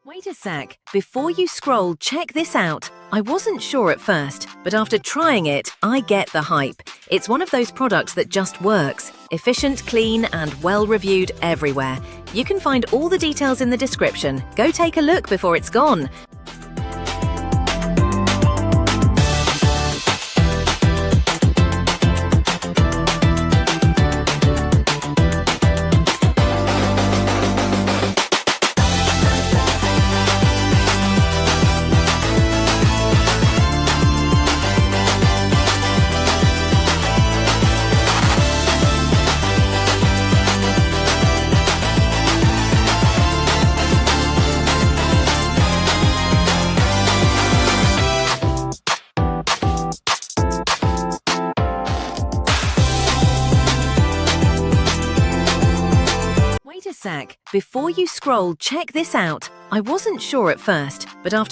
Wait a sec. Before you scroll, check this out. I wasn't sure at first, but after trying it, I get the hype. It's one of those products that just works. Efficient, clean, and well-reviewed everywhere. You can find all the details in the description. Go take a look before it's gone. Wait a sec. Before you scroll, check this out. I wasn't sure at first, but after